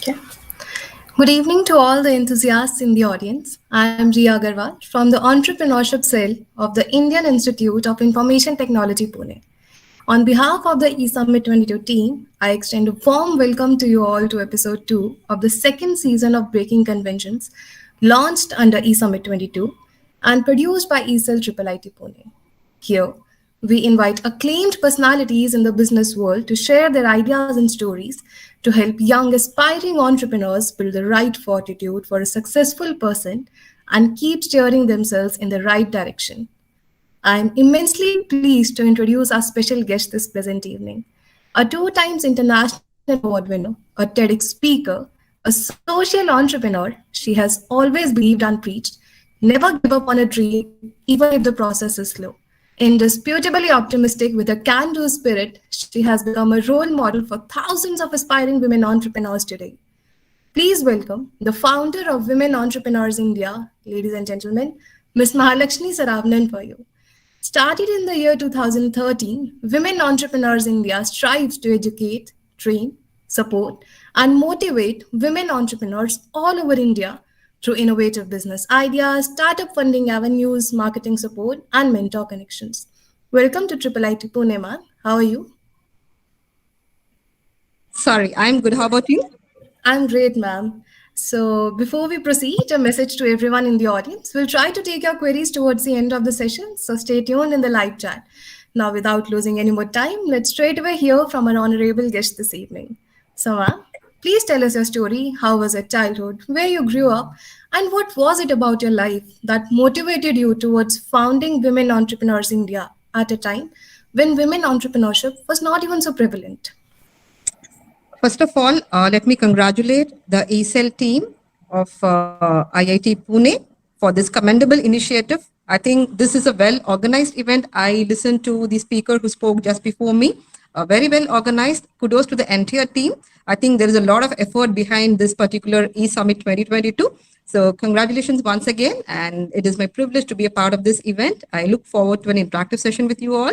Okay. Good evening to all the enthusiasts in the audience. I am Riya Agarwal from the Entrepreneurship Cell of the Indian Institute of Information Technology, Pune. On behalf of the eSummit 22 team, I extend a warm welcome to you all to episode 2 of the second season of Breaking Conventions, launched under eSummit 22 and produced by eCell IIIT Pune. Here, we invite acclaimed personalities in the business world to share their ideas and stories to help young aspiring entrepreneurs build the right fortitude for a successful person and keep steering themselves in the right direction. I am immensely pleased to introduce our special guest this pleasant evening, a 2 times international award winner, a TEDx speaker, a social entrepreneur. She has always believed and preached, never give up on a dream, even if the process is slow. Indisputably optimistic with a can-do spirit, she has become a role model for thousands of aspiring women entrepreneurs today. Please welcome the founder of Women Entrepreneurs India, ladies and gentlemen, Ms. Mahalakshmi Saravanan for you. Started in the year 2013, Women Entrepreneurs India strives to educate, train, support, and motivate women entrepreneurs all over India through innovative business ideas, startup funding avenues, marketing support, and mentor connections. Welcome to IIIT Pune, ma'am. How are you? Sorry, I'm good. How about you? I'm great, ma'am. So before we proceed, a message to everyone in the audience. We'll try to take your queries towards the end of the session, so stay tuned in the live chat. Now, without losing any more time, let's straight away hear from our honorable guest this evening. So, ma'am, please tell us your story. How was your childhood? Where you grew up? And what was it about your life that motivated you towards founding Women Entrepreneurs India at a time when women entrepreneurship was not even so prevalent? First of all, let me congratulate the eCell team of IIT Pune for this commendable initiative. I think this is a well-organized event. I listened to the speaker who spoke just before me. Very well organized. Kudos to the entire team. I think there is a lot of effort behind this particular eSummit 2022. So congratulations once again. And it is my privilege to be a part of this event. I look forward to an interactive session with you all.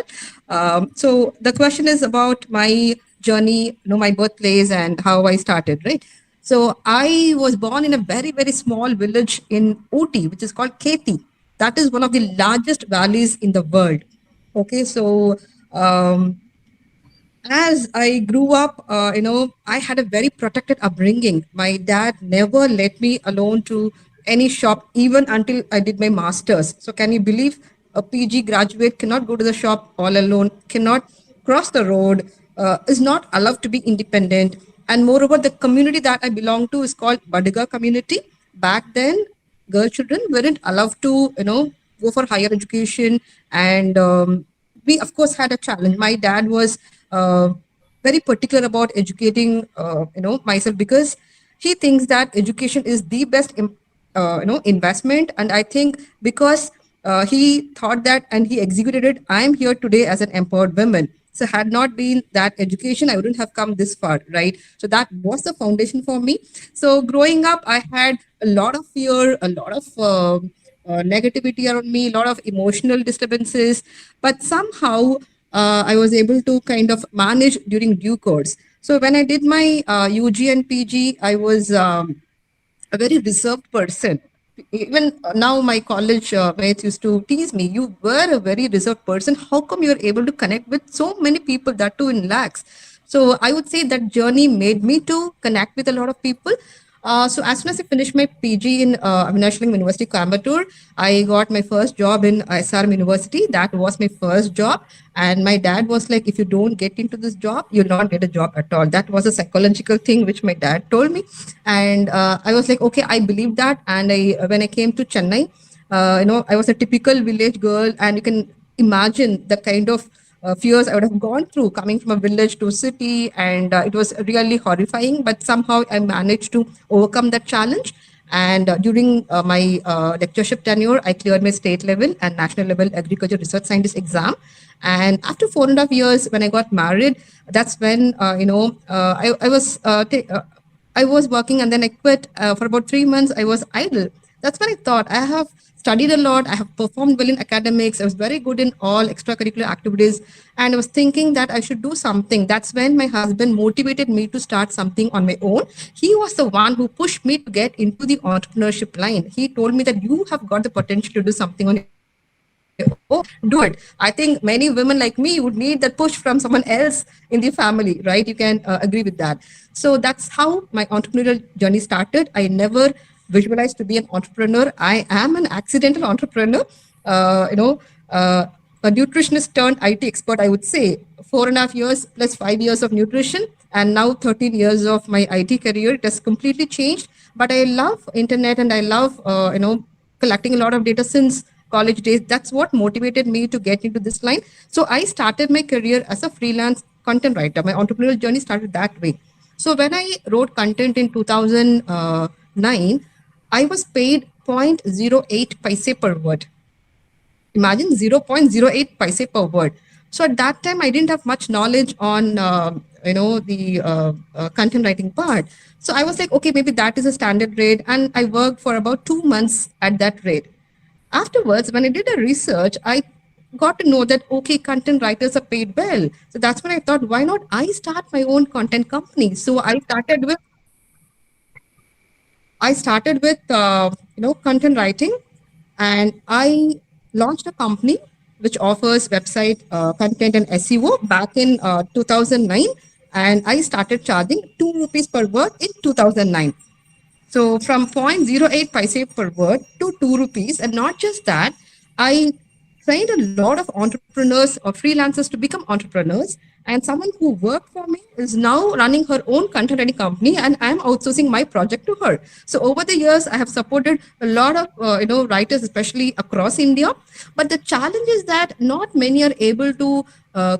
So the question is about my journey, my birthplace and how I started, right? So I was born in a very, very small village in Ooty, which is called Kheti. That is one of the largest valleys in the world. Okay, so as I grew up, I had a very protected upbringing. My dad never let me alone to any shop, even until I did my master's. So can you believe a PG graduate cannot go to the shop all alone, cannot cross the road, is not allowed to be independent. And moreover, the community that I belong to is called Badiga community. Back then, girl children weren't allowed to, go for higher education. And we, of course, had a challenge. My dad was very particular about educating, myself because he thinks that education is the best, investment. And I think because he thought that and he executed it, I am here today as an empowered woman. So had not been that education, I wouldn't have come this far, right? So that was the foundation for me. So growing up, I had a lot of fear, a lot of negativity around me, a lot of emotional disturbances, but somehow I was able to kind of manage during due course. So when I did my UG and PG, I was a very reserved person. Even now, my college mates used to tease me, you were a very reserved person. How come you're able to connect with so many people, that too in lakhs? So I would say that journey made me to connect with a lot of people. So as soon as I finished my PG in National University, Coimbatore, I got my first job in SRM University. That was my first job. And my dad was like, if you don't get into this job, you'll not get a job at all. That was a psychological thing which my dad told me. And I was like, okay, I believe that. And when I came to Chennai, I was a typical village girl. And you can imagine the kind of fears I would have gone through coming from a village to a city, and it was really horrifying, but somehow I managed to overcome that challenge. And during my lectureship tenure, I cleared my state level and national level agriculture research scientist exam. And after 4.5 years, when I got married, that's when I was working, and then I quit for about 3 months. I was idle. That's when I thought I have studied a lot. I have performed well in academics. I was very good in all extracurricular activities. And I was thinking that I should do something. That's when my husband motivated me to start something on my own. He was the one who pushed me to get into the entrepreneurship line. He told me that you have got the potential to do something on your own. Do it. I think many women like me would need that push from someone else in the family, right? You can agree with that. So that's how my entrepreneurial journey started. I never visualized to be an entrepreneur. I am an accidental entrepreneur. Uh, you know, uh, a nutritionist turned IT expert, I would say. 4.5 years plus 5 years of nutrition, and now 13 years of my IT career. It has completely changed. But I love internet, and I love collecting a lot of data since college days. That's what motivated me to get into this line. So I started my career as a freelance content writer. My entrepreneurial journey started that way. So when I wrote content in 2009, I was paid 0.08 paise per word. Imagine 0.08 paise per word. So at that time, I didn't have much knowledge on the content writing part. So I was like, okay, maybe that is a standard rate, and I worked for about 2 months at that rate. Afterwards, when I did a research, I got to know that okay, content writers are paid well. So that's when I thought, why not I start my own content company? So I started with content writing, and I launched a company which offers website content and SEO back in 2009, and I started charging 2 rupees per word in 2009. So from 0.08 paise per word to 2 rupees. And not just that, I trained a lot of entrepreneurs or freelancers to become entrepreneurs. And someone who worked for me is now running her own content writing company, and I'm outsourcing my project to her. So over the years, I have supported a lot of writers, especially across India. But the challenge is that not many are able to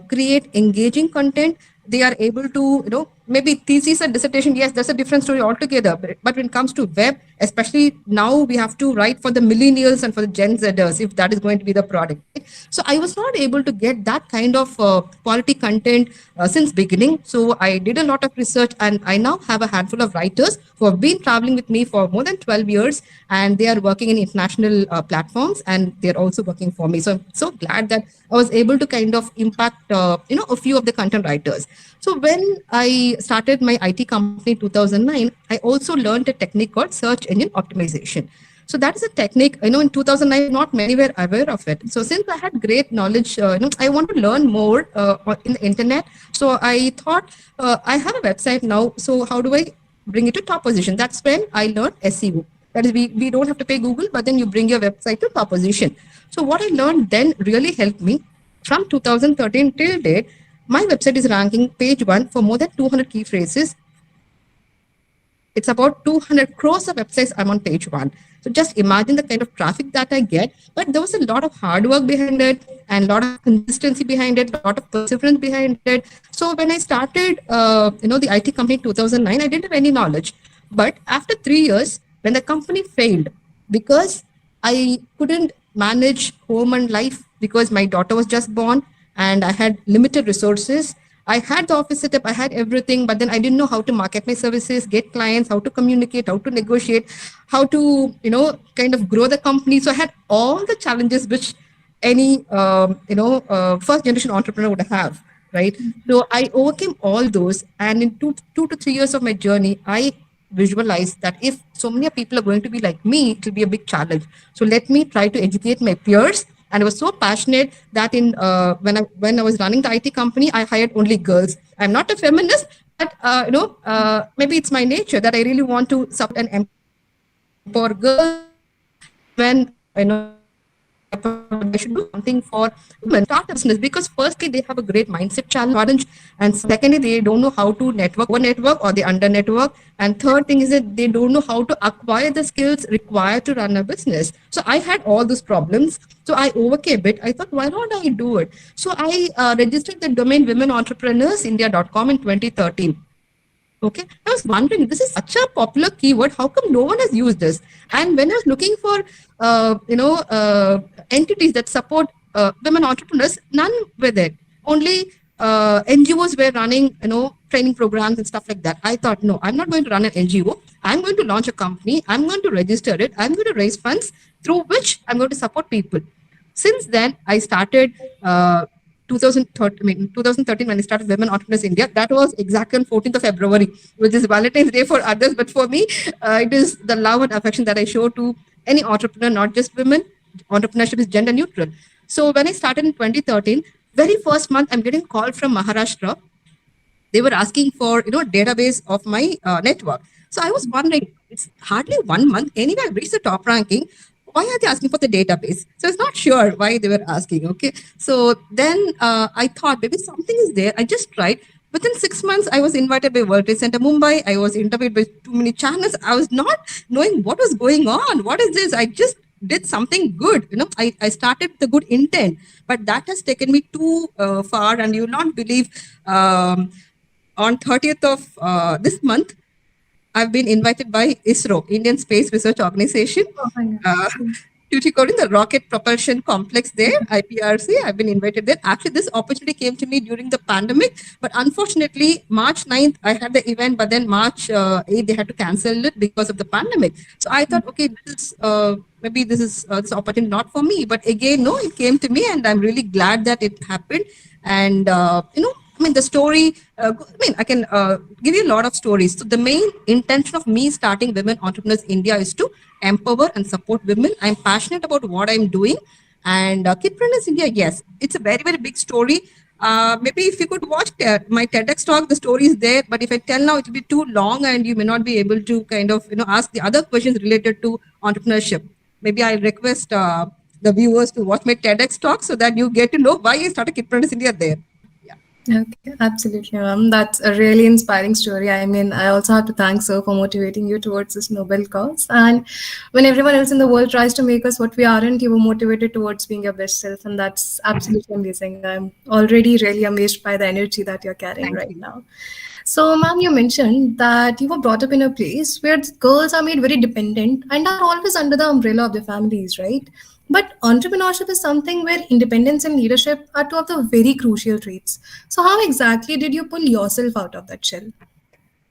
create engaging content. They are able to, maybe thesis and dissertation, yes, that's a different story altogether. But when it comes to web, especially now, we have to write for the millennials and for the Gen Zers, if that is going to be the product. Right? So I was not able to get that kind of quality content since beginning. So I did a lot of research, and I now have a handful of writers who have been traveling with me for more than 12 years, and they are working in international platforms, and they're also working for me. So I'm so glad that I was able to kind of impact, a few of the content writers. So when I started my IT company in 2009, I also learned a technique called search engine optimization. So that is a technique, in 2009, not many were aware of it. So since I had great knowledge, I want to learn more in the internet. So I thought I have a website now. So how do I bring it to top position? That's when I learned SEO. That is, we don't have to pay Google, but then you bring your website to top position. So what I learned then really helped me. From 2013 till date, my website is ranking page one for more than 200 key phrases. It's about 200 crores of websites I'm on page one. So just imagine the kind of traffic that I get. But there was a lot of hard work behind it, and a lot of consistency behind it, a lot of perseverance behind it. So when I started, the IT company in 2009, I didn't have any knowledge. But after 3 years, when the company failed, because I couldn't manage home and life because my daughter was just born and I had limited resources. I had the office set up, I had everything, but then I didn't know how to market my services, get clients, how to communicate, how to negotiate, how to, kind of grow the company. So I had all the challenges which any, first generation entrepreneur would have, right? So I overcame all those. And in 2 to 3 years of my journey, I visualized that if so many people are going to be like me, it will be a big challenge. So let me try to educate my peers. And I was so passionate that when I was running the IT company, I hired only girls. I'm not a feminist, but maybe it's my nature that I really want to support and empower girls. And that's when I thought I should do something for women start a business, because firstly they have a great mindset challenge, and secondly they don't know how to network or they under network, and third thing is that they don't know how to acquire the skills required to run a business. So I had all those problems. So I overcame it. I thought, why not I do it? So I registered the domain womenentrepreneurs.india.com in 2013. Okay, I was wondering, this is such a popular keyword. How come no one has used this? And when I was looking for, entities that support women entrepreneurs, none were there. Only NGOs were running, training programs and stuff like that. I thought, no, I'm not going to run an NGO. I'm going to launch a company, I'm going to register it, I'm going to raise funds through which I'm going to support people. Since then, I started 2013 when I started Women Entrepreneurs India. That was exactly on 14th of February, which is Valentine's Day for others. But for me, it is the love and affection that I show to any entrepreneur, not just women. Entrepreneurship is gender neutral. So when I started in 2013, very first month, I'm getting a call from Maharashtra. They were asking for database of my network. So I was wondering, it's hardly 1 month. Anyway, I reached the top ranking. Why are they asking for the database? So I was not sure why they were asking. Okay. So then I thought maybe something is there. I just tried. Within 6 months, I was invited by World Trade Center Mumbai. I was interviewed by too many channels. I was not knowing what was going on. What is this? I just did something good. I started the good intent, but that has taken me too far. And you will not believe, on 30th of this month, I've been invited by ISRO, Indian Space Research Organization, Oh my God. Tuticorin, the Rocket Propulsion Complex there, IPRC. I've been invited there. Actually, this opportunity came to me during the pandemic, but unfortunately, March 9th, I had the event, but then March 8th, they had to cancel it because of the pandemic. So I thought, okay, maybe this is this opportunity not for me. But again, no, it came to me, and I'm really glad that it happened. And, the story, I can give you a lot of stories. So the main intention of me starting Women Entrepreneurs India is to empower and support women. I'm passionate about what I'm doing. And Kidpreneurs India, yes, it's a very, very big story. Maybe if you could watch my TEDx talk, the story is there. But if I tell now, it will be too long and you may not be able to kind of, ask the other questions related to entrepreneurship. Maybe I'll request the viewers to watch my TEDx talk so that you get to know why I started Kidpreneurs India there. Okay, absolutely, ma'am. That's a really inspiring story. I mean, I also have to thank sir for motivating you towards this noble cause. And when everyone else in the world tries to make us what we aren't, you were motivated towards being your best self, and that's absolutely amazing. I'm already really amazed by the energy that you're carrying Thank right you. now. So, ma'am, you mentioned that you were brought up in a place where girls are made very dependent and are always under the umbrella of their families, right? But entrepreneurship is something where independence and leadership are two of the very crucial traits. So, how exactly did you pull yourself out of that shell?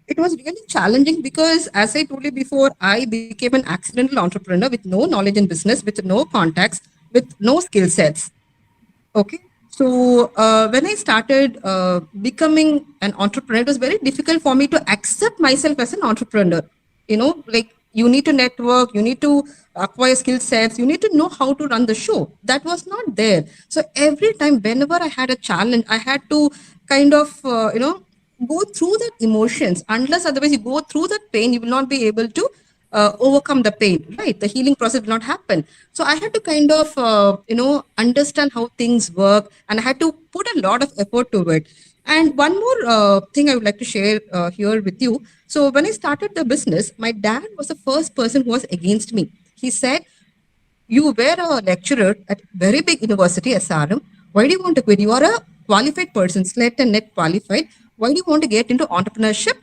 It was really challenging because, as I told you before, I became an accidental entrepreneur with no knowledge in business, with no contacts, with no skill sets. Okay. So when I started becoming an entrepreneur, it was very difficult for me to accept myself as an entrepreneur. Like you need to network, you need to acquire skill sets, you need to know how to run the show. That was not there. So every time, whenever I had a challenge, I had to kind of, go through that emotions. Unless otherwise you go through that pain, you will not be able to overcome the pain, right? The healing process will not happen. So I had to kind of, understand how things work, and I had to put a lot of effort to it. And one more thing I would like to share here with you. So when I started the business, my dad was the first person who was against me. He said, you were a lecturer at very big university, SRM. Why do you want to quit? You are a qualified person, SLET and NET qualified. Why do you want to get into entrepreneurship?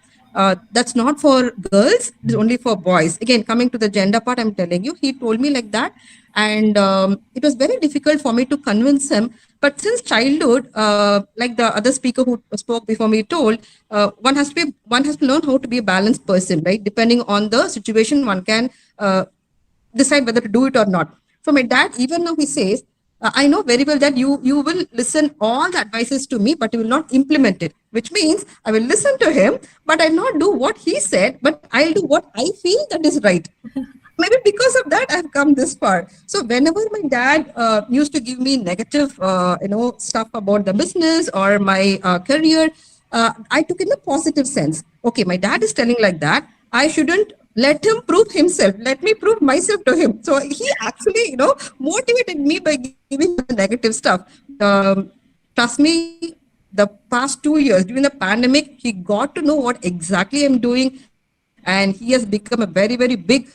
That's not for girls. It's only for boys. Again, coming to the gender part, I'm telling you, he told me like that. And it was very difficult for me to convince him. But since childhood, like the other speaker who spoke before me told, one has to learn how to be a balanced person, right? Depending on the situation, one can decide whether to do it or not. So my dad, even now he says, I know very well that you will listen all the advices to me, but you will not implement it, which means I will listen to him, but I'll not do what he said, but I'll do what I feel that is right. Maybe because of that, I've come this far. So whenever my dad used to give me negative, stuff about the business or my career, I took in a positive sense. Okay, my dad is telling like that. I shouldn't let him prove himself. Let me prove myself to him. So he actually, motivated me by giving me the negative stuff. Trust me, the past 2 years during the pandemic, he got to know what exactly I'm doing, and he has become a very, very big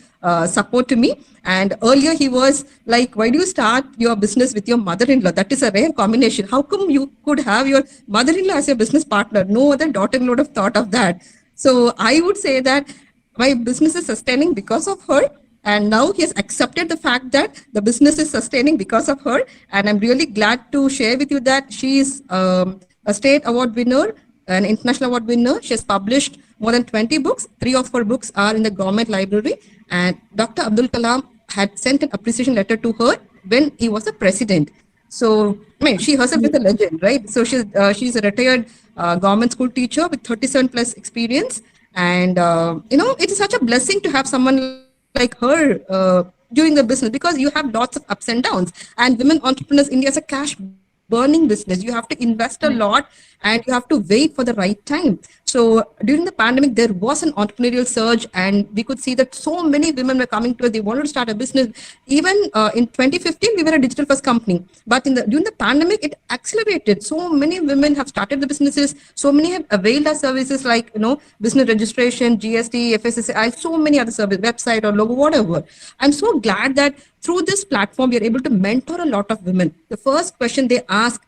support to me. And earlier he was like, why do you start your business with your mother-in-law? That is a rare combination. How come you could have your mother-in-law as your business partner? No other daughter-in-law would have thought of that. So I would say that my business is sustaining because of her. And now he has accepted the fact that the business is sustaining because of her. And I'm really glad to share with you that she is a state award winner, an international award winner. She has published more than 20 books. 3 of her books are in the government library. And Dr. Abdul Kalam had sent an appreciation letter to her when he was a president. So, I mean, she herself is a legend, right? So she's a retired government school teacher with 37 plus experience. And, it is such a blessing to have someone like her doing the business, because you have lots of ups and downs. And Women Entrepreneurs India is a cash burning business. You have to invest a lot and you have to wait for the right time. So during the pandemic, there was an entrepreneurial surge, and we could see that so many women were coming to us. They wanted to start a business. Even in 2015, we were a digital first company. But during the pandemic, it accelerated. So many women have started the businesses. So many have availed our services like, business registration, GST, FSSAI, so many other services, website or logo, whatever. I'm so glad that through this platform, we are able to mentor a lot of women. The first question they ask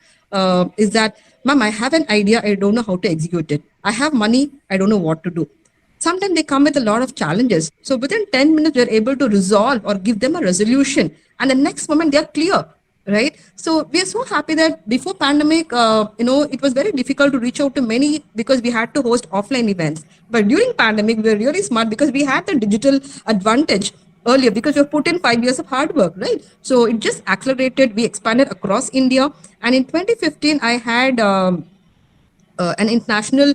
is that, Ma'am, I have an idea, I don't know how to execute it. I have money, I don't know what to do. Sometimes they come with a lot of challenges. So within 10 minutes, we're able to resolve or give them a resolution. And the next moment, they're clear, right? So we are so happy that before pandemic, it was very difficult to reach out to many because we had to host offline events. But during pandemic, we were really smart because we had the digital advantage earlier because we've put in 5 years of hard work, right? So it just accelerated. We expanded across India. And in 2015, I had an international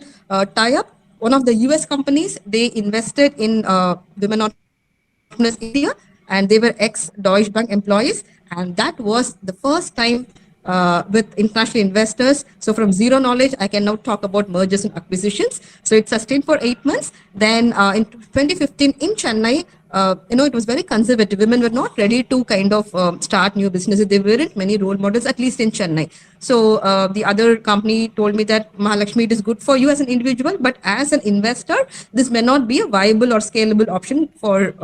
tie-up. One of the US companies, they invested in Women Entrepreneurs India, and they were ex-Deutsche Bank employees. And that was the first time with international investors. So from zero knowledge, I can now talk about mergers and acquisitions. So it sustained for 8 months. Then in 2015 in Chennai, it was very conservative. Women were not ready to kind of start new businesses. There weren't many role models, at least in Chennai. So the other company told me that, Mahalakshmi, it is good for you as an individual, but as an investor, this may not be a viable or scalable option for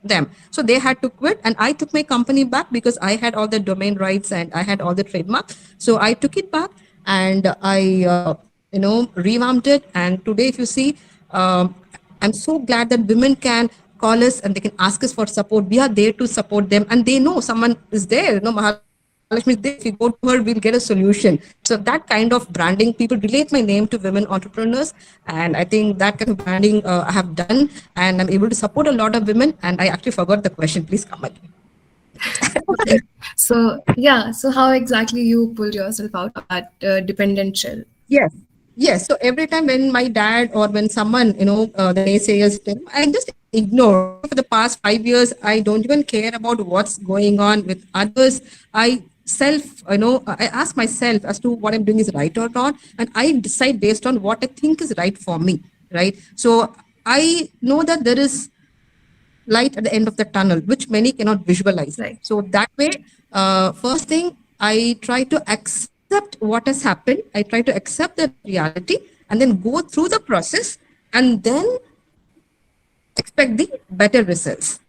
them. So they had to quit, and I took my company back because I had all the domain rights and I had all the trademark. So I took it back and I, revamped it. And today, if you see, I'm so glad that women can call us and they can ask us for support. We are there to support them, and they know someone is there. Mahalakshmi is there. If you go to her, we'll get a solution. So that kind of branding, people relate my name to women entrepreneurs, and I think that kind of branding I have done, and I'm able to support a lot of women. And I actually forgot the question. Please come again. Okay. So yeah, so how exactly you pulled yourself out of that dependent shell? Yes. Yes. So every time when my dad or when someone, the naysayers, I just ignore. For the past 5 years, I don't even care about what's going on with others. I ask myself as to what I'm doing is right or not. And I decide based on what I think is right for me. Right. So I know that there is light at the end of the tunnel, which many cannot visualize. Right. So that way, first thing, I try to accept what has happened. I try to accept the reality and then go through the process and then expect the better results.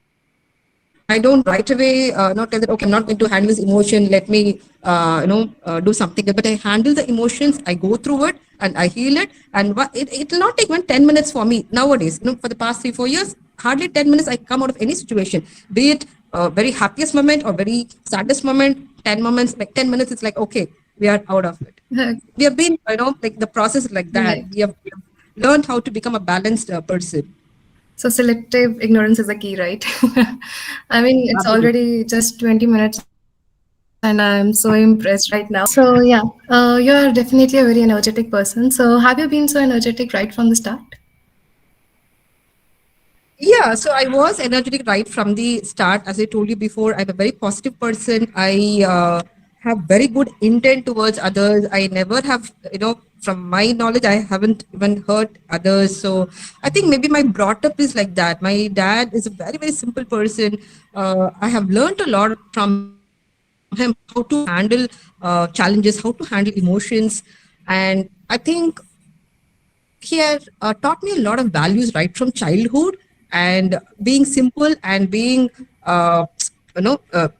I don't right away not tell that, okay, I'm not going to handle this emotion. Let me, do something. But I handle the emotions. I go through it and I heal it. And it will not take even 10 minutes for me nowadays. For the past 3-4 years, hardly 10 minutes I come out of any situation, be it very happiest moment or very saddest moment. 10 moments, like 10 minutes, it's like, okay, we are out of it. We have been, like the process is like that. Right. We have learned how to become a balanced person. So selective ignorance is the key, right? I mean, it's already just 20 minutes and I'm so impressed right now. So yeah, you're definitely a very energetic person. So have you been so energetic right from the start? Yeah, so I was energetic right from the start. As I told you before, I'm a very positive person. I have very good intent towards others. I never have, from my knowledge, I haven't even hurt others. So I think maybe my brought up is like that. My dad is a very, very simple person. I have learned a lot from him how to handle challenges, how to handle emotions. And I think he had taught me a lot of values right from childhood, and being simple and being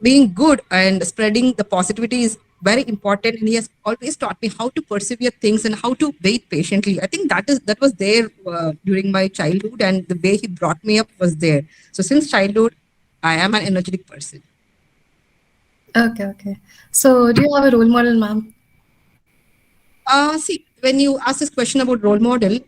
being good and spreading the positivity is very important. And he has always taught me how to persevere things and how to wait patiently. I think that was there during my childhood, and the way he brought me up was there. So since childhood, I am an energetic person. Okay. So do you have a role model, ma'am? See, when you ask this question about role model,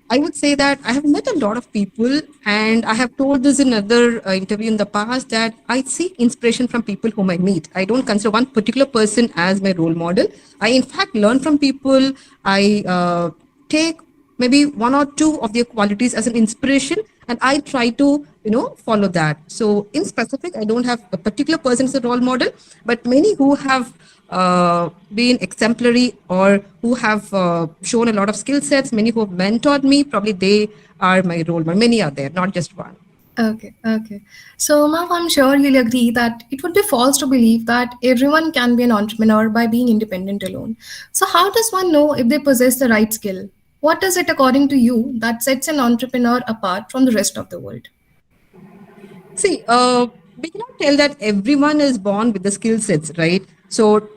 I would say that I have met a lot of people, and I have told this in another interview in the past that I seek inspiration from people whom I meet. I don't consider one particular person as my role model. I, in fact, learn from people. I take maybe one or two of their qualities as an inspiration, and I try to, follow that. So, in specific, I don't have a particular person as a role model, but many who have been exemplary or who have shown a lot of skill sets, many who have mentored me, probably they are my role model. Many are there, not just one. Okay, okay. So, Mav, I'm sure you'll agree that it would be false to believe that everyone can be an entrepreneur by being independent alone. So, how does one know if they possess the right skill? What is it, according to you, that sets an entrepreneur apart from the rest of the world? See, we cannot tell that everyone is born with the skill sets, right? So,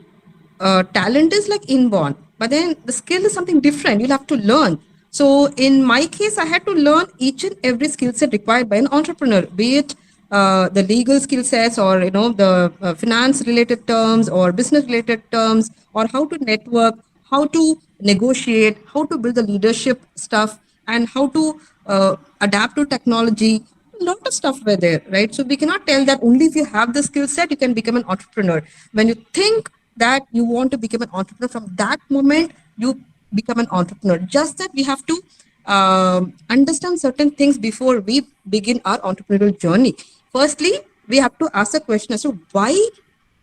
talent is like inborn, but then the skill is something different. You'll have to learn. So, in my case, I had to learn each and every skill set required by an entrepreneur, be it the legal skill sets or the finance related terms or business related terms, or how to network, how to negotiate, how to build the leadership stuff, and how to adapt to technology. A lot of stuff were there, right? So we cannot tell that only if you have the skill set you can become an entrepreneur. When you think that you want to become an entrepreneur, from that moment you become an entrepreneur. Just that we have to understand certain things before we begin our entrepreneurial journey. Firstly, we have to ask a question as to why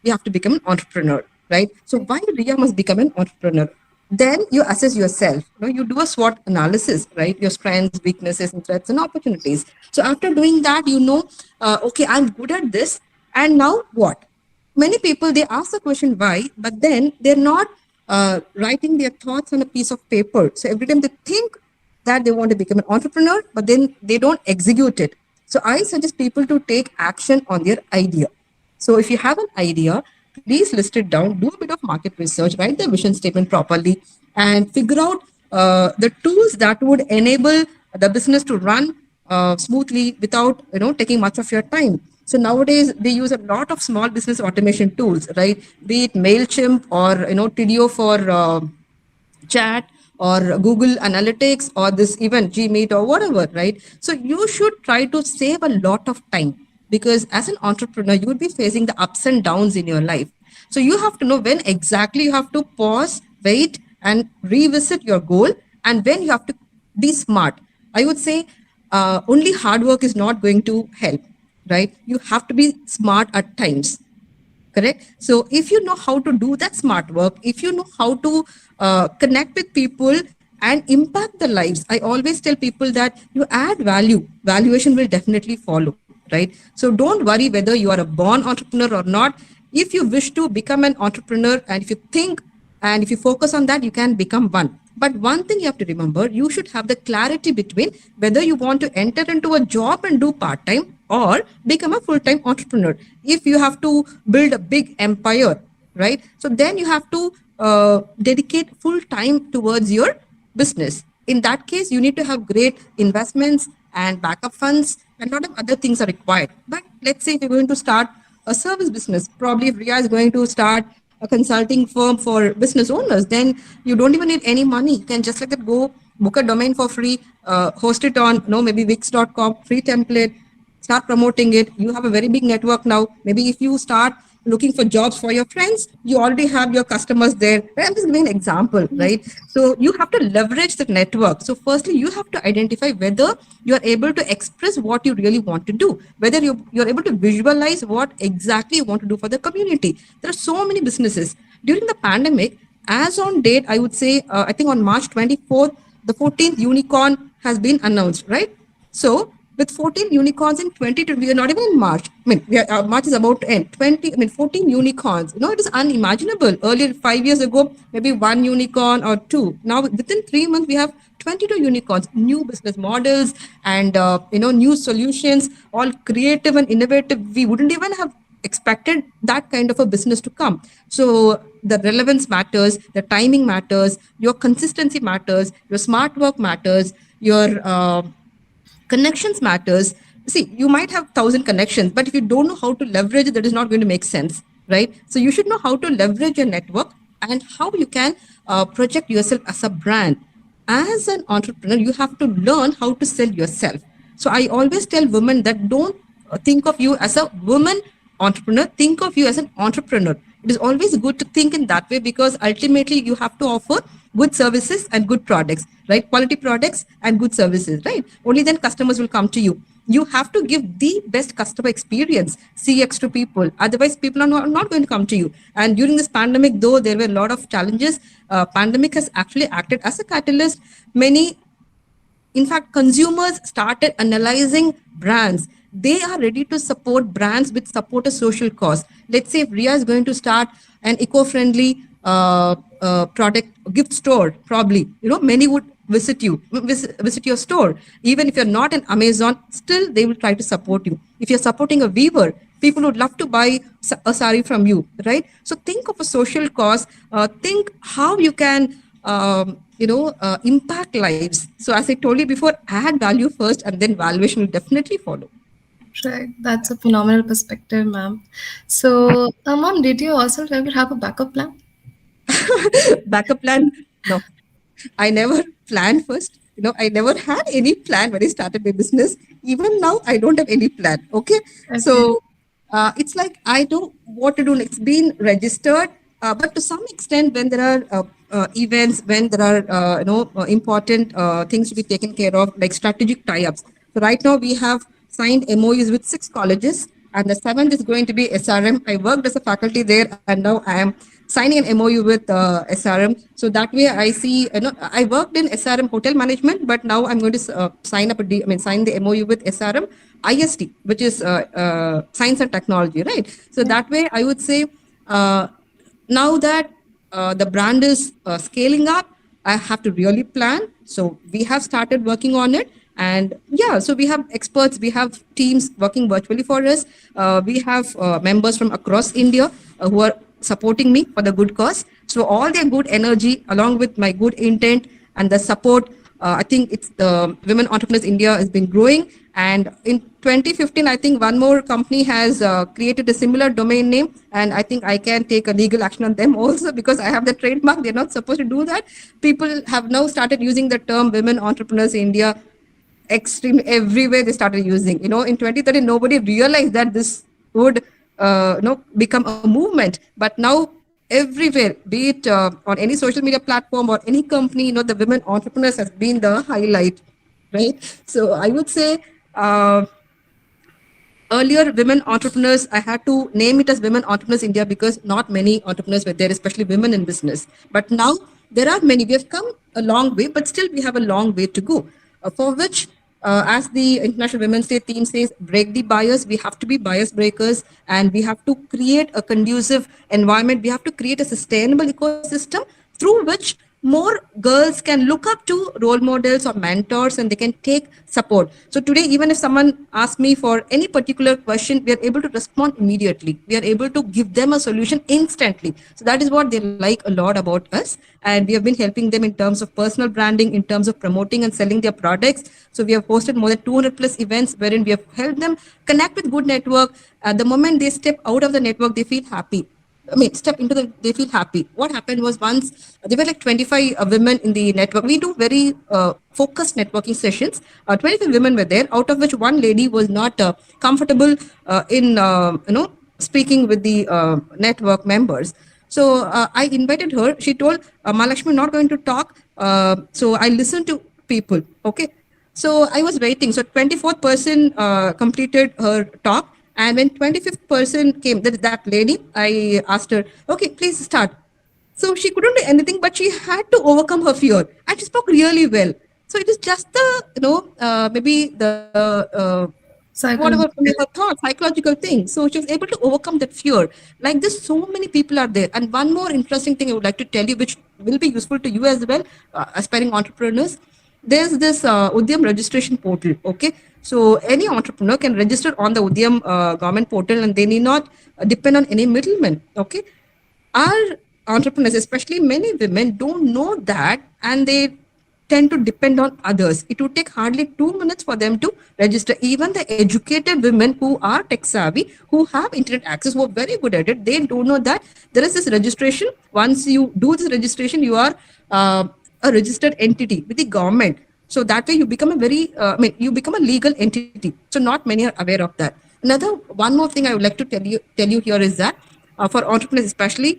we have to become an entrepreneur, right? So why Ria must become an entrepreneur? Then you assess yourself. You do a SWOT analysis, right? Your strengths, weaknesses, and threats and opportunities. So after doing that, okay, I'm good at this, and now what? Many people, they ask the question why, but then they're not writing their thoughts on a piece of paper. So every time they think that they want to become an entrepreneur, but then they don't execute it. So I suggest people to take action on their idea. So if you have an idea, please list it down, do a bit of market research, write the vision statement properly, and figure out the tools that would enable the business to run smoothly without taking much of your time. So nowadays we use a lot of small business automation tools, right? Be it Mailchimp or Tidio for chat, or Google Analytics, or this even Gmeet or whatever, right? So you should try to save a lot of time, because as an entrepreneur, you will be facing the ups and downs in your life. So you have to know when exactly you have to pause, wait, and revisit your goal, and when you have to be smart. I would say only hard work is not going to help, right? You have to be smart at times. Correct. So if you know how to do that smart work, if you know how to connect with people and impact the lives, I always tell people that you add value, valuation will definitely follow, right? So don't worry whether you are a born entrepreneur or not. If you wish to become an entrepreneur, and if you think and if you focus on that, you can become one. But one thing you have to remember, you should have the clarity between whether you want to enter into a job and do part time or become a full time entrepreneur. If you have to build a big empire, right? So then you have to dedicate full time towards your business. In that case, you need to have great investments and backup funds, and a lot of other things are required. But let's say if you're going to start a service business, probably if Ria is going to start a consulting firm for business owners, then you don't even need any money. You can just like that go book a domain for free, host it on maybe wix.com, free template, start promoting it. You have a very big network now. Maybe if you start looking for jobs for your friends, you already have your customers there. I'm just giving an example, right? So you have to leverage the network. So firstly, you have to identify whether you're able to express what you really want to do, whether you're able to visualize what exactly you want to do for the community. There are so many businesses. During the pandemic, as on date, I would say, I think on March 24th, the 14th unicorn has been announced, right? So with 14 unicorns in 2020, we are not even in March. I mean, March is about to end. 14 unicorns. It is unimaginable. Earlier, 5 years ago, maybe one unicorn or two. Now, within 3 months, we have 22 unicorns, new business models, and new solutions, all creative and innovative. We wouldn't even have expected that kind of a business to come. So the relevance matters, the timing matters, your consistency matters, your smart work matters, your connections matters. See, you might have 1,000 connections, but if you don't know how to leverage it, that is not going to make sense, right? So you should know how to leverage your network and how you can project yourself as a brand. as an entrepreneur, you have to learn how to sell yourself. So I always tell women that don't think of you as a woman entrepreneur, think of you as an entrepreneur. It is always good to think in that way, because ultimately you have to offer good services and good products, right? Quality products and good services, right? Only then customers will come to you. You have to give the best customer experience, CX, to people. Otherwise, people are not going to come to you. And during this pandemic, though there were a lot of challenges, pandemic has actually acted as a catalyst. Many, in fact, consumers started analyzing brands. They are ready to support brands which support a social cause. Let's say if Ria is going to start an eco-friendly product gift store, probably, many would visit your store. Even if you're not an Amazon, still they will try to support you. If you're supporting a weaver, people would love to buy a sari from you, right? So think of a social cause. Think how you can impact lives. So as I told you before, add value first, and then valuation will definitely follow. Right, that's a phenomenal perspective, ma'am. So, ma'am, did you also ever have a backup plan? Backup plan? No, I never planned first. I never had any plan when I started my business. Even now, I don't have any plan. Okay. Okay. So it's like I know what to do. It's been registered. But to some extent, when there are events, when there are important things to be taken care of, like strategic tie-ups. So right now we have signed MOUs with 6 colleges, and the seventh is going to be SRM. I worked as a faculty there, and now I am signing an MOU with SRM. So that way, I see. I worked in SRM hotel management, but now I'm going to sign the MOU with SRM IST, which is science and technology, right? So Yeah. that way, I would say. Now that the brand is scaling up, I have to really plan. So we have started working on it. And yeah, so we have experts, we have teams working virtually for us. We have members from across India who are supporting me for the good cause. So all their good energy, along with my good intent and the support, I think it's the Women Entrepreneurs India has been growing. And in 2015, I think one more company has created a similar domain name, and I think I can take a legal action on them also, because I have the trademark. They're not supposed to do that. People have now started using the term Women Entrepreneurs India extreme everywhere. They started using. In 2013, nobody realized that this would become a movement. But now everywhere, be it on any social media platform or any company, the women entrepreneurs has been the highlight, right? So I would say. Earlier, women entrepreneurs, I had to name it as Women Entrepreneurs India because not many entrepreneurs were there, especially women in business. But now there are many. We have come a long way, but still we have a long way to go. For which, as the International Women's Day theme says, break the bias. We have to be bias breakers, and we have to create a conducive environment. We have to create a sustainable ecosystem through which more girls can look up to role models or mentors, and they can take support. So today, even if someone asks me for any particular question, we are able to respond immediately. We are able to give them a solution instantly. So that is what they like a lot about us. And we have been helping them in terms of personal branding, in terms of promoting and selling their products. So we have hosted more than 200 plus events wherein we have helped them connect with good network. At the moment they step out of the network, they feel happy. Step into they feel happy. What happened was, once there were like 25 women in the network. We do very focused networking sessions. 25 women were there, out of which one lady was not comfortable in, speaking with the network members. So I invited her. She told, Mahalakshmi, not going to talk. So I listened to people. Okay. So I was waiting. So 24th person completed her talk. And when 25th person came, that lady, I asked her, okay, please start. So she couldn't do anything, but she had to overcome her fear. And she spoke really well. So it is just the, maybe the, whatever, Psychological. her thought, psychological thing. So she was able to overcome that fear. Like this, so many people are there. And one more interesting thing I would like to tell you, which will be useful to you as well, aspiring entrepreneurs. There's this Udyam registration portal. Okay. So any entrepreneur can register on the Udyam government portal, and they need not depend on any middleman. Okay. Our entrepreneurs, especially many women, don't know that, and they tend to depend on others. It would take hardly 2 minutes for them to register. Even the educated women who are tech savvy, who have internet access, who are very good at it, they don't know that there is this registration. Once you do this registration, you are a registered entity with the government. So that way you become a you become a legal entity. So not many are aware of that. Another one more thing I would like to tell you here is that for entrepreneurs especially,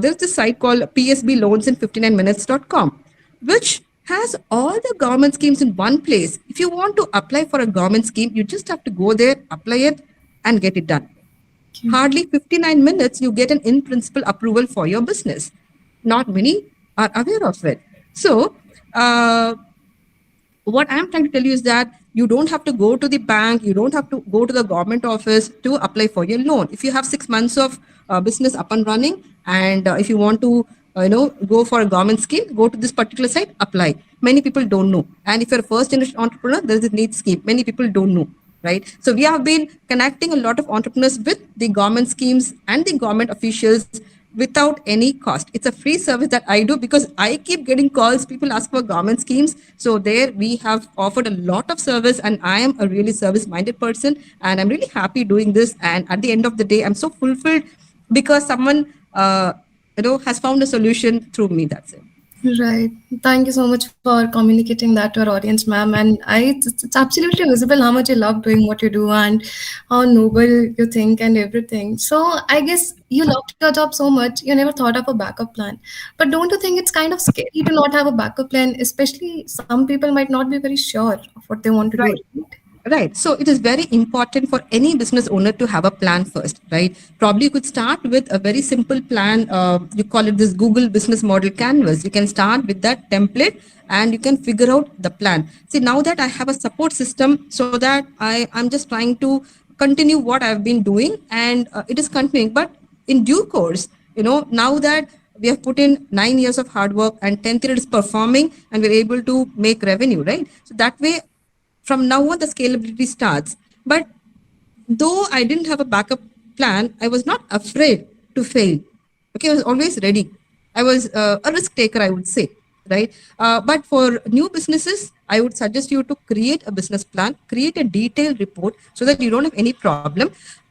there's this site called PSB Loans in 59minutes.com, which has all the government schemes in one place. If you want to apply for a government scheme, you just have to go there, apply it, and get it done. Okay. Hardly 59 minutes, you get an in principle approval for your business. Not many are aware of it. So, what I'm trying to tell you is that you don't have to go to the bank, you don't have to go to the government office to apply for your loan. If you have 6 months of business up and running, and if you want to go for a government scheme, go to this particular site, apply. Many people don't know. And if you're a first generation entrepreneur, there's a need scheme. Many people don't know, right? So we have been connecting a lot of entrepreneurs with the government schemes and the government officials without any cost. It's a free service that I do because I keep getting calls. People ask for government schemes. So there we have offered a lot of service, and I am a really service minded person, and I'm really happy doing this. And at the end of the day, I'm so fulfilled because someone, has found a solution through me. That's it. Right. Thank you so much for communicating that to our audience, ma'am. And it's absolutely visible how much you love doing what you do and how noble you think and everything. So I guess you loved your job so much, you never thought of a backup plan. But don't you think it's kind of scary to not have a backup plan, especially some people might not be very sure of what they want to do, Right. right? Right. So it is very important for any business owner to have a plan first, right? Probably you could start with a very simple plan. You call it this Google Business Model Canvas. You can start with that template and you can figure out the plan. See, now that I have a support system, so that I'm just trying to continue what I've been doing, and it is continuing. But in due course, now that we have put in 9 years of hard work and 10th year it is performing and we're able to make revenue, right? So that way, from now on the scalability starts. But though I didn't have a backup plan, I was not afraid to fail. Okay, I was always ready. I was a risk taker, I would say, right? But for new businesses, I would suggest you to create a business plan, create a detailed report so that you don't have any problem.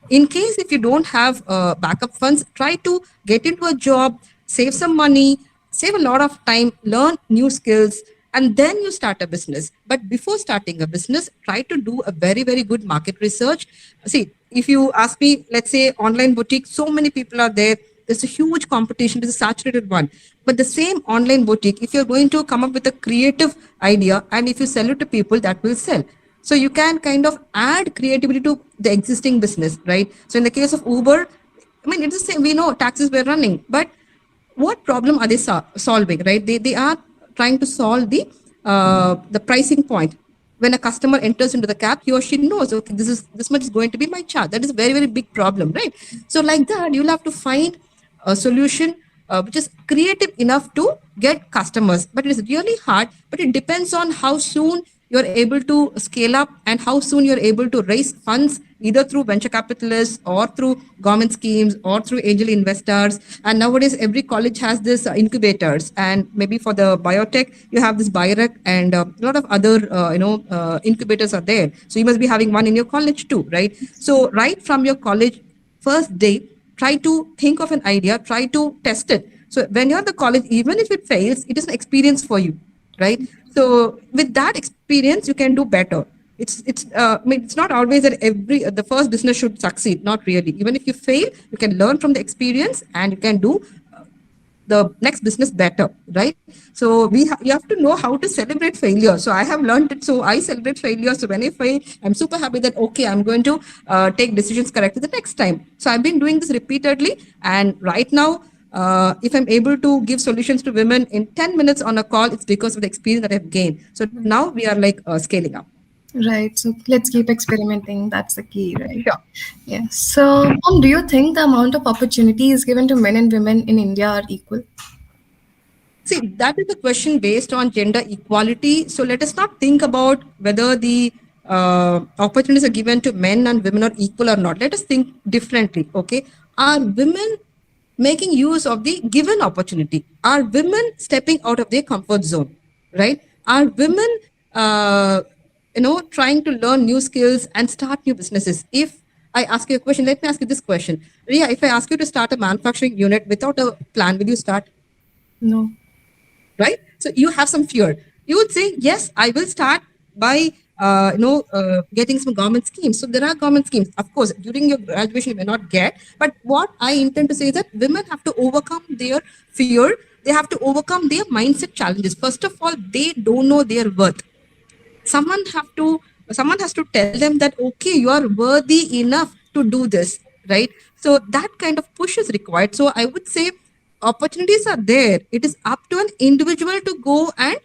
In case if you don't have backup funds, try to get into a job, save some money, save a lot of time, learn new skills, and then you start a business. But before starting a business, try to do a very, very good market research. See, if you ask me, let's say online boutique, so many people are there. There's a huge competition. It's a saturated one. But the same online boutique, if you're going to come up with a creative idea and if you sell it to people, that will sell. So you can kind of add creativity to the existing business, right? So in the case of Uber, I mean, it's the same. We know taxis were running, but what problem are they solving, right? They are trying to solve the pricing point. When a customer enters into the cab, he or she knows, okay, this much is going to be my charge. That is a very, very big problem, right? So like that, you'll have to find a solution which is creative enough to get customers. But it is really hard, but it depends on how soon you're able to scale up and how soon you're able to raise funds, either through venture capitalists or through government schemes or through angel investors. And nowadays, every college has this incubators. And maybe for the biotech, you have this BioRec, and a lot of other, incubators are there. So you must be having one in your college too, right? So right from your college first day, try to think of an idea, try to test it. So when you're at the college, even if it fails, it is an experience for you, right? So with that experience, you can do better. It's not always that the first business should succeed. Not really. Even if you fail, you can learn from the experience and you can do the next business better, right? So you have to know how to celebrate failure. So I have learned it. So I celebrate failure. So when I fail, I'm super happy that, okay, I'm going to take decisions correctly the next time. So I've been doing this repeatedly. And right now, if I'm able to give solutions to women in 10 minutes on a call, it's because of the experience that I've gained. So now we are like scaling up. Right. So let's keep experimenting. That's the key, right? Sure. Yeah. So, Mom, do you think the amount of opportunities given to men and women in India are equal? See, that is a question based on gender equality. So let us not think about whether the opportunities are given to men and women are equal or not. Let us think differently. Okay. Are women making use of the given opportunity? Are women stepping out of their comfort zone? Right? Are women, trying to learn new skills and start new businesses? If I ask you a question, let me ask you this question. Ria, if I ask you to start a manufacturing unit without a plan, will you start? No. Right? So you have some fear. You would say, yes, I will start by getting some government schemes. So there are government schemes. Of course, during your graduation you may not get, but what I intend to say is that women have to overcome their fear. They have to overcome their mindset challenges. First of all, they don't know their worth. Someone has to tell them that, okay, you are worthy enough to do this, right? So that kind of push is required. So I would say opportunities are there. It is up to an individual to go and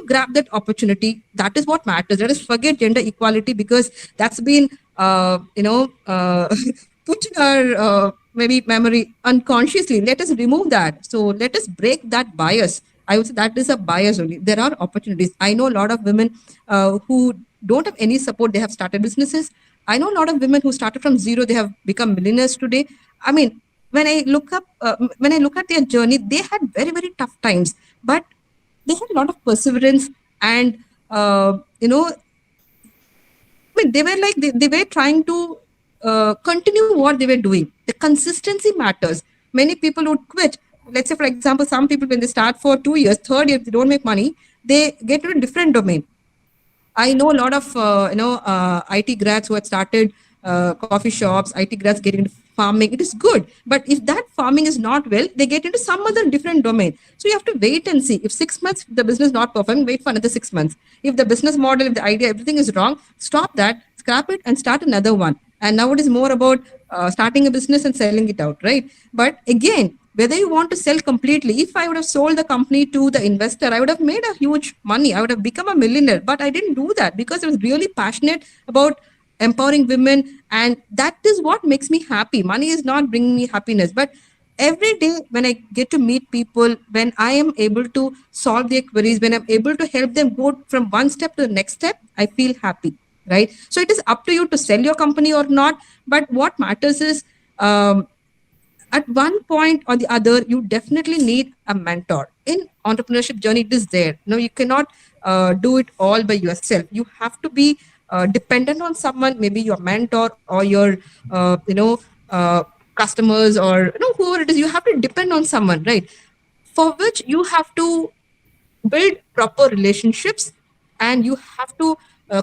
grab that opportunity. That is what matters. Let us forget gender equality, because that's been put in our maybe memory unconsciously. Let us remove that. So let us break that bias. I would say that is a bias only. There are opportunities. I know a lot of women who don't have any support. They have started businesses. I know a lot of women who started from zero. They have become millionaires today. I mean, when I look at their journey, they had very, very tough times, but they had a lot of perseverance. And I mean, they were like they were trying to continue what they were doing. The consistency matters. Many people would quit. Let's say, for example, some people, when they start for 2 years, third year, if they don't make money, they get into a different domain. I know a lot of IT grads who had started coffee shops, IT grads getting into farming. It is good, but if that farming is not well, they get into some other different domain. So you have to wait and see. If 6 months the business not performing, wait for another 6 months. If the business model, if the idea, everything is wrong, stop that, scrap it, and start another one. And now it is more about starting a business and selling it out, right? But again, whether you want to sell completely, if I would have sold the company to the investor, I would have made a huge money. I would have become a millionaire. But I didn't do that because I was really passionate about empowering women. And that is what makes me happy. Money is not bringing me happiness. But every day when I get to meet people, when I am able to solve their queries, when I'm able to help them go from one step to the next step, I feel happy, right? So it is up to you to sell your company or not. But what matters is, at one point or the other, you definitely need a mentor. In entrepreneurship journey, it is there. No, you cannot do it all by yourself. You have to be dependent on someone, maybe your mentor or your customers, or whoever it is. You have to depend on someone, right? For which you have to build proper relationships, and you have to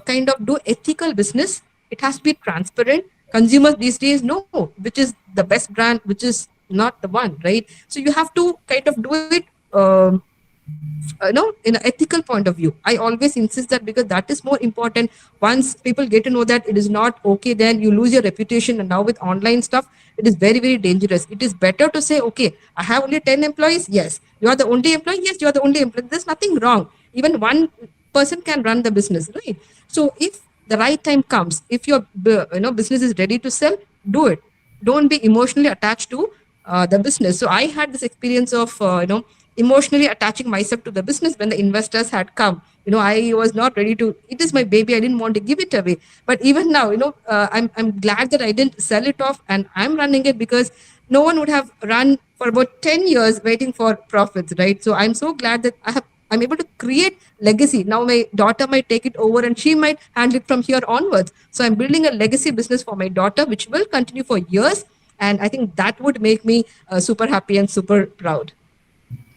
kind of do ethical business. It has to be transparent. Consumers these days know which is the best brand, which is not the one, right? So you have to kind of do it in an ethical point of view. I always insist that, because that is more important. Once people get to know that it is not okay, then you lose your reputation. And now with online stuff, it is very, very dangerous. It is better to say, okay, I have only 10 employees. Yes. You are the only employee. Yes, you are the only employee. There's nothing wrong. Even one person can run the business, right? So if the right time comes, if your business is ready to sell, do it. Don't be emotionally attached to the business. So I had this experience of emotionally attaching myself to the business when the investors had come. I was not ready to. It is my baby. I didn't want to give it away. But even now, I'm glad that I didn't sell it off, and I'm running it, because no one would have run for about 10 years waiting for profits, right? So I'm so glad that I'm able to create legacy. Now my daughter might take it over, and she might handle it from here onwards. So I'm building a legacy business for my daughter, which will continue for years. And I think that would make me super happy and super proud.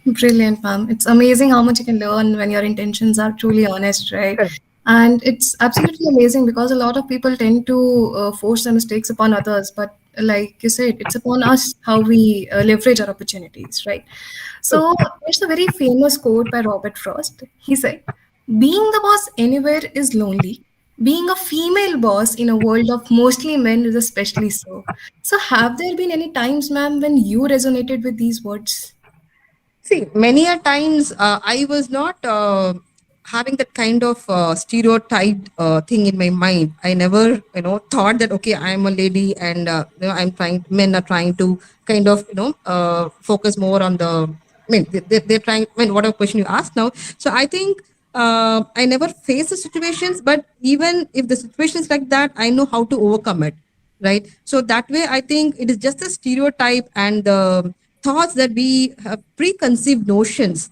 Brilliant, ma'am. It's amazing how much you can learn when your intentions are truly honest, right? Correct. And it's absolutely amazing because a lot of people tend to force their mistakes upon others. But like you said, it's upon us how we leverage our opportunities, right? True. So there's a very famous quote by Robert Frost. He said, being the boss anywhere is lonely. Being a female boss in a world of mostly men is especially so. So have there been any times, ma'am, when you resonated with these words? See, many a times I was not having that kind of stereotyped thing in my mind. I never, thought that, okay, I am a lady, and I'm trying. Men are trying to kind of, focus more on the. I mean, they're trying. I mean, whatever question you ask now. So I think I never face the situations, but even if the situation is like that, I know how to overcome it, right? So that way, I think it is just a stereotype and the thoughts that we have preconceived notions.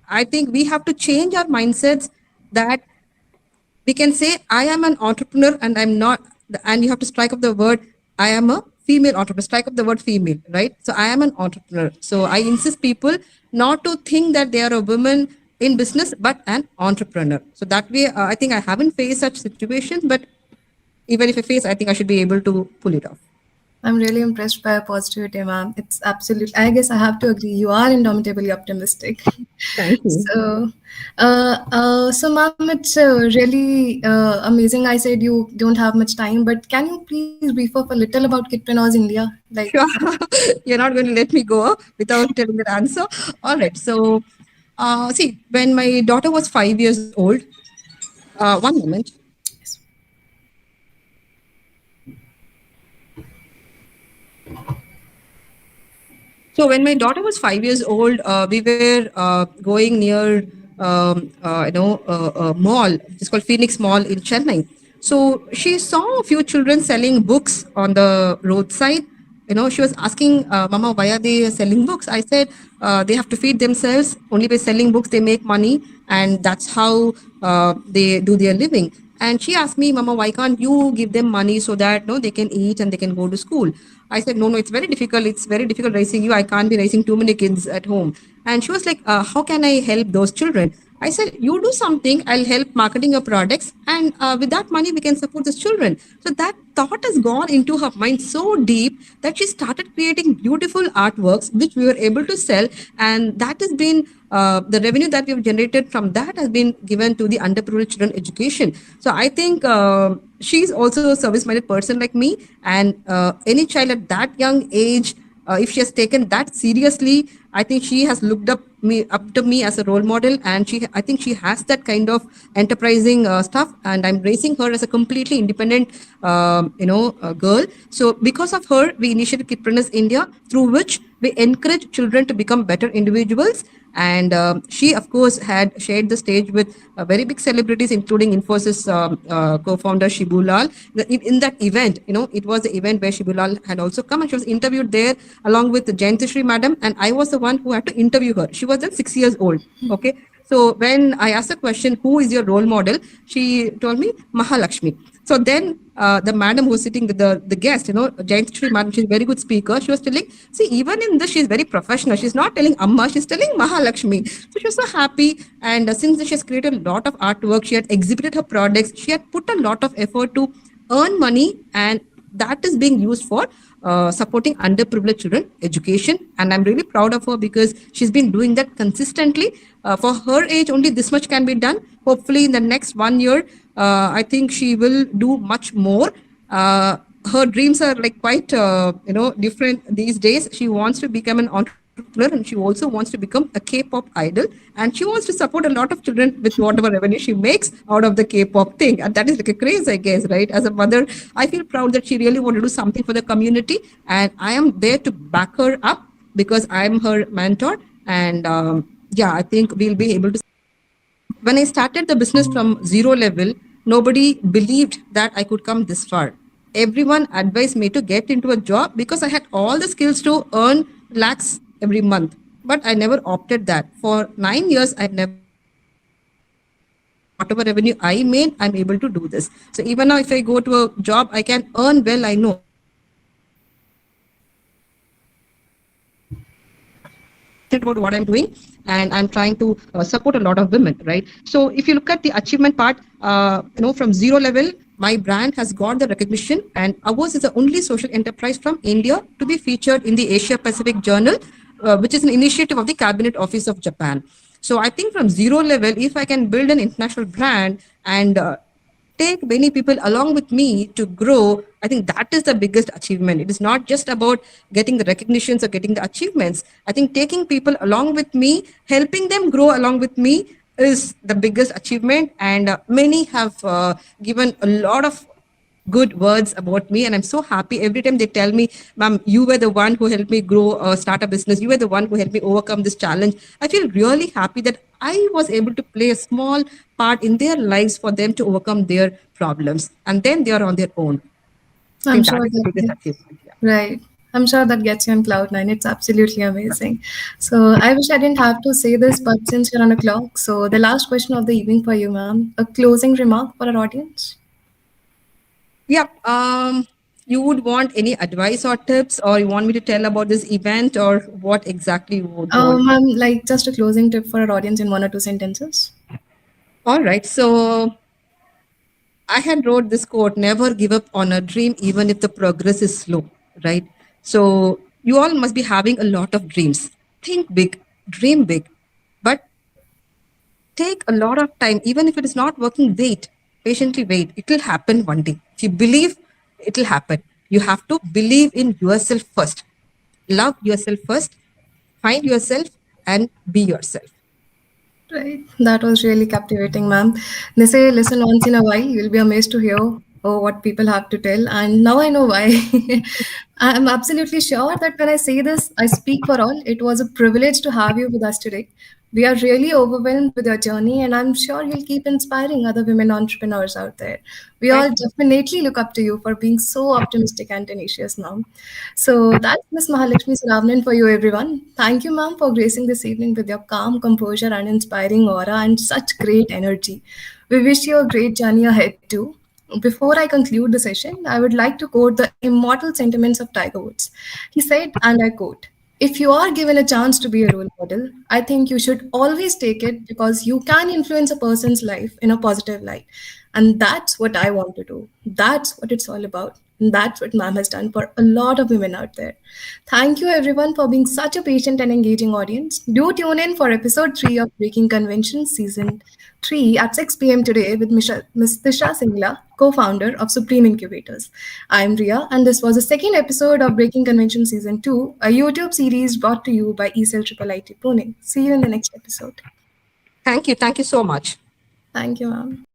I think we have to change our mindsets, that we can say, I am an entrepreneur and I'm not, and you have to strike up the word, I am a female entrepreneur. Strike up the word female, right? So I am an entrepreneur. So I insist people not to think that they are a woman in business, but an entrepreneur. So that way, I think I haven't faced such situations, but even if I face, I think I should be able to pull it off. I'm really impressed by your positivity, ma'am. It's absolutely, I guess I have to agree, you are indomitably optimistic. Thank you. So, ma'am, it's really amazing. I said you don't have much time, but can you please brief up a little about Kidpreneurs India? Like, Sure. You're not going to let me go without telling the answer. All right. So, see, when my daughter was 5 years old, one moment. So when my daughter was 5 years old, we were going near, a mall. It's called Phoenix Mall in Chennai. So she saw a few children selling books on the roadside. She was asking, Mama, why are they selling books? I said, they have to feed themselves. Only by selling books, they make money. And that's how they do their living. And she asked me, Mama, why can't you give them money so that no, they can eat and they can go to school? I said, no, it's very difficult. It's very difficult raising you. I can't be raising too many kids at home. And she was like, how can I help those children? I said, you do something, I'll help marketing your products. And with that money, we can support those children. So that thought has gone into her mind so deep that she started creating beautiful artworks, which we were able to sell. And that has been the revenue that we've generated from that has been given to the underprivileged children education. So I think she's also a service-minded person like me. And any child at that young age, if she has taken that seriously, I think she has looked up to me as a role model, and I think she has that kind of enterprising stuff. And I'm raising her as a completely independent, girl. So because of her, we initiated Kidpreneurs India, through which we encourage children to become better individuals. And she, of course, had shared the stage with very big celebrities, including Infosys co-founder Shibu Lal. In that event, it was the event where Shibu Lal had also come, and she was interviewed there along with Jayantishri madam. And I was the one who had to interview her. She was then 6 years old. Okay. So when I asked the question, who is your role model? She told me Mahalakshmi. So then the madam who was sitting with the guest, Jayantishri madam, she's a very good speaker. She was telling, see, even in this, she's very professional. She's not telling Amma, she's telling Mahalakshmi. So she was so happy. And since she has created a lot of artwork, she had exhibited her products, she had put a lot of effort to earn money, and that is being used for supporting underprivileged children education. And I'm really proud of her because she's been doing that consistently. For her age, only this much can be done. Hopefully in the next 1 year, I think she will do much more. Her dreams are like quite different these days. She wants to become an entrepreneur, and she also wants to become a K-pop idol, and she wants to support a lot of children with whatever revenue she makes out of the K-pop thing. And that is like a craze, I guess, right? As a mother, I feel proud that she really wanted to do something for the community, and I am there to back her up because I'm her mentor. And yeah, I think we'll be able to. When I started the business from zero level, nobody believed that I could come this far. Everyone advised me to get into a job because I had all the skills to earn lakhs every month. But I never opted that. For 9 years, I've never opted that. And whatever revenue I made, I'm able to do this. So even now, if I go to a job, I can earn well, I know. About what I'm doing, and I'm trying to support a lot of women, right? So if you look at the achievement part, from zero level, my brand has got the recognition, and ours is the only social enterprise from India to be featured in the Asia Pacific Journal, which is an initiative of the Cabinet Office of Japan. So I think from zero level, if I can build an international brand and take many people along with me to grow, I think that is the biggest achievement. It is not just about getting the recognitions or getting the achievements. I think taking people along with me, helping them grow along with me is the biggest achievement. And many have given a lot of good words about me, and I'm so happy every time they tell me, ma'am, you were the one who helped me grow a startup business, you were the one who helped me overcome this challenge. I feel really happy that I was able to play a small part in their lives for them to overcome their problems, and then they are on their own. I I'm think that sure is the that biggest achievement. Yeah. right. I'm sure that gets you on cloud nine. It's absolutely amazing. So I wish I didn't have to say this, but since you're on a clock, so the last question of the evening for you, ma'am. A closing remark for our audience. Yeah. you would want any advice or tips, or you want me to tell about this event, or what exactly you would want? Ma'am, like just a closing tip for our audience in one or two sentences. All right. So I had wrote this quote, never give up on a dream, even if the progress is slow, right? So you all must be having a lot of dreams. Think big, dream big, but take a lot of time. Even if it is not working, wait, patiently wait. It will happen one day. If you believe, it will happen. You have to believe in yourself first. Love yourself first, find yourself, and be yourself. Right. That was really captivating, ma'am. They say listen once in a while, you'll be amazed to hear what people have to tell. And now I know why. I'm absolutely sure that when I say this, I speak for all. It was a privilege to have you with us today. We are really overwhelmed with your journey, and I'm sure you'll keep inspiring other women entrepreneurs out there. We Thank all you. definitely look up to you for being so optimistic and tenacious, ma'am. So that's Miss Mahalakshmi Saravanan for you, everyone. Thank you, ma'am, for gracing this evening with your calm composure and inspiring aura and such great energy. We wish you a great journey ahead, too. Before I conclude the session, I would like to quote the immortal sentiments of Tiger Woods. He said, and I quote, if you are given a chance to be a role model, I think you should always take it because you can influence a person's life in a positive light. And that's what I want to do. That's what it's all about. And that's what ma'am has done for a lot of women out there. Thank you everyone for being such a patient and engaging audience. Do tune in for episode 3 of Breaking Convention season 3 at 6 p.m. today with Ms. Tisha Singla, co-founder of Supreme Incubators. I'm Ria, and this was the second episode of Breaking Convention season 2, a YouTube series brought to you by IIIT Pune. See you in the next episode. Thank you. Thank you so much. Thank you, ma'am.